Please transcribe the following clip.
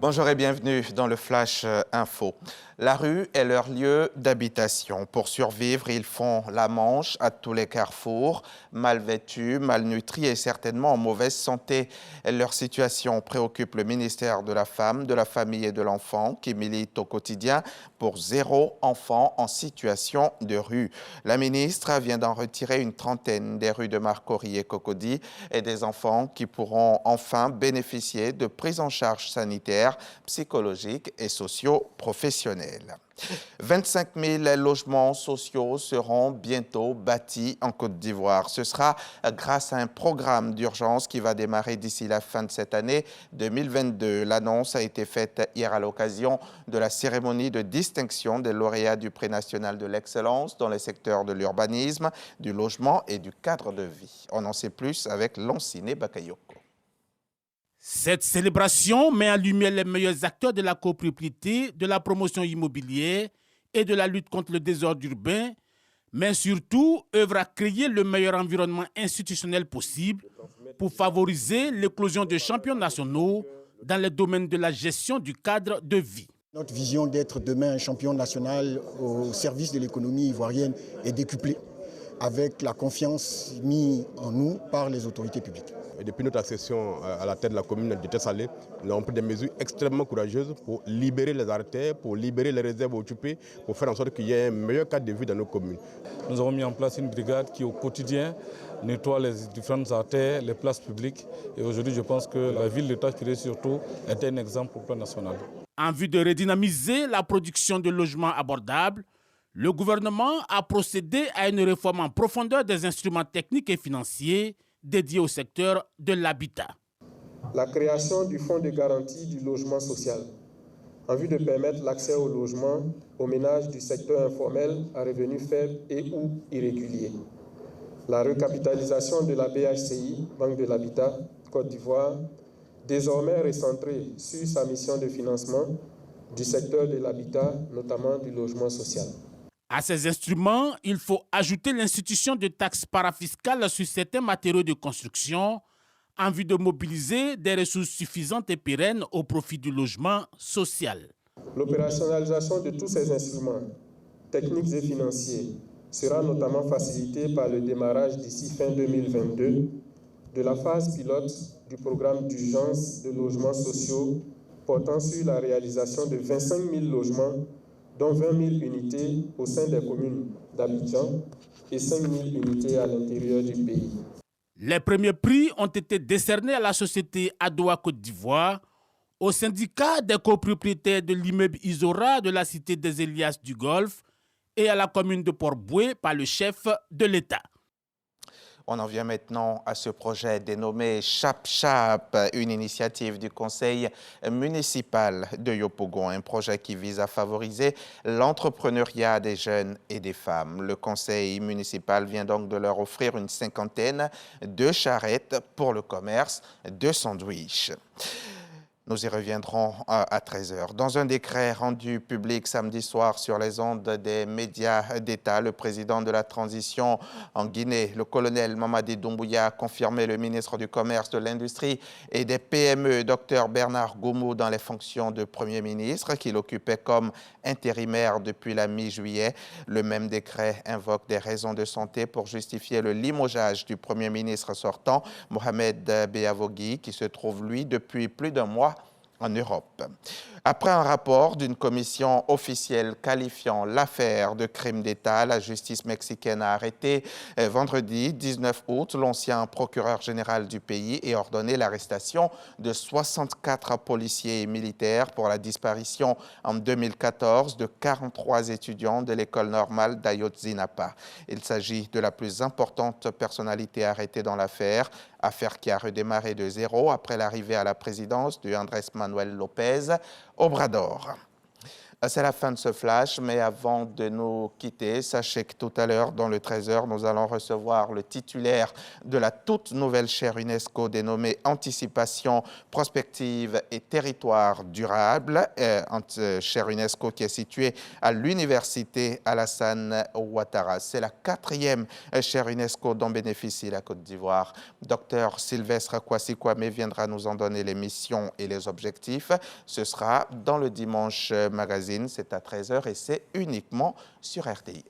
Bonjour et bienvenue dans le Flash Info. La rue est leur lieu d'habitation. Pour survivre, ils font la manche à tous les carrefours, mal vêtus, malnutris et certainement en mauvaise santé. Leur situation préoccupe le ministère de la Femme, de la Famille et de l'Enfant qui milite au quotidien pour 0 enfant en situation de rue. La ministre vient d'en retirer une trentaine des rues de Marcory et Cocody et des enfants qui pourront enfin bénéficier de prise en charge sanitaire, psychologique et socio-professionnelle. 25 000 logements sociaux seront bientôt bâtis en Côte d'Ivoire. Ce sera grâce à un programme d'urgence qui va démarrer d'ici la fin de cette année 2022. L'annonce a été faite hier à l'occasion de la cérémonie de distinction des lauréats du prix national de l'excellence dans les secteurs de l'urbanisme, du logement et du cadre de vie. On en sait plus avec Lanciné Bakayoko. Cette célébration met en lumière les meilleurs acteurs de la copropriété, de la promotion immobilière et de la lutte contre le désordre urbain, mais surtout œuvre à créer le meilleur environnement institutionnel possible pour favoriser l'éclosion de champions nationaux dans les domaines de la gestion du cadre de vie. Notre vision d'être demain un champion national au service de l'économie ivoirienne est décuplée avec la confiance mise en nous par les autorités publiques. Et depuis notre accession à la tête de la commune de Tessalet, nous avons pris des mesures extrêmement courageuses pour libérer les artères, pour libérer les réserves occupées, pour faire en sorte qu'il y ait un meilleur cadre de vie dans nos communes. Nous avons mis en place une brigade qui au quotidien nettoie les différentes artères, les places publiques. Et aujourd'hui, je pense que la ville de Tachpiré surtout est un exemple au plan national. En vue de redynamiser la production de logements abordables, le gouvernement a procédé à une réforme en profondeur des instruments techniques et financiers dédiés au secteur de l'habitat. La création du fonds de garantie du logement social, en vue de permettre l'accès au logement aux ménages du secteur informel à revenus faibles et ou irréguliers. La recapitalisation de la BHCI, Banque de l'Habitat, Côte d'Ivoire, désormais recentrée sur sa mission de financement du secteur de l'habitat, notamment du logement social. À ces instruments, il faut ajouter l'institution de taxes parafiscales sur certains matériaux de construction en vue de mobiliser des ressources suffisantes et pérennes au profit du logement social. L'opérationnalisation de tous ces instruments, techniques et financiers, sera notamment facilitée par le démarrage d'ici fin 2022 de la phase pilote du programme d'urgence de logements sociaux portant sur la réalisation de 25 000 logements dont 20 000 unités au sein des communes d'Abidjan et 5 000 unités à l'intérieur du pays. Les premiers prix ont été décernés à la société Adoua Côte d'Ivoire, au syndicat des copropriétaires de l'immeuble Isora de la cité des Elias du Golfe et à la commune de Port-Boué par le chef de l'État. On en vient maintenant à ce projet dénommé Chap Chap, une initiative du conseil municipal de Yopougon, un projet qui vise à favoriser l'entrepreneuriat des jeunes et des femmes. Le conseil municipal vient donc de leur offrir une cinquantaine de charrettes pour le commerce de sandwichs. Nous y reviendrons à 13h. Dans un décret rendu public samedi soir sur les ondes des médias d'État, le président de la transition en Guinée, le colonel Mamadi Doumbouya, a confirmé le ministre du Commerce, de l'Industrie et des PME, Dr Bernard Goumou, dans les fonctions de Premier ministre qu'il occupait comme intérimaire depuis la mi-juillet. Le même décret invoque des raisons de santé pour justifier le limogeage du Premier ministre sortant, Mohamed Beavogui, qui se trouve, lui, depuis plus d'un mois en Europe. Après un rapport d'une commission officielle qualifiant l'affaire de crime d'État, la justice mexicaine a arrêté vendredi 19 août l'ancien procureur général du pays et ordonné l'arrestation de 64 policiers et militaires pour la disparition en 2014 de 43 étudiants de l'école normale d'Ayotzinapa. Il s'agit de la plus importante personnalité arrêtée dans l'affaire, affaire qui a redémarré de zéro après l'arrivée à la présidence de Andrés Manuel López Obrador. C'est la fin de ce flash, mais avant de nous quitter, sachez que tout à l'heure, dans le 13h, nous allons recevoir le titulaire de la toute nouvelle chaire UNESCO dénommée Anticipation, Prospective et Territoire durable, chaire UNESCO qui est située à l'Université Alassane Ouattara. C'est la 4e chaire UNESCO dont bénéficie la Côte d'Ivoire. Docteur Sylvestre Kwasi Kwame viendra nous en donner les missions et les objectifs. Ce sera dans le Dimanche Magazine. C'est à 13h et c'est uniquement sur RTI.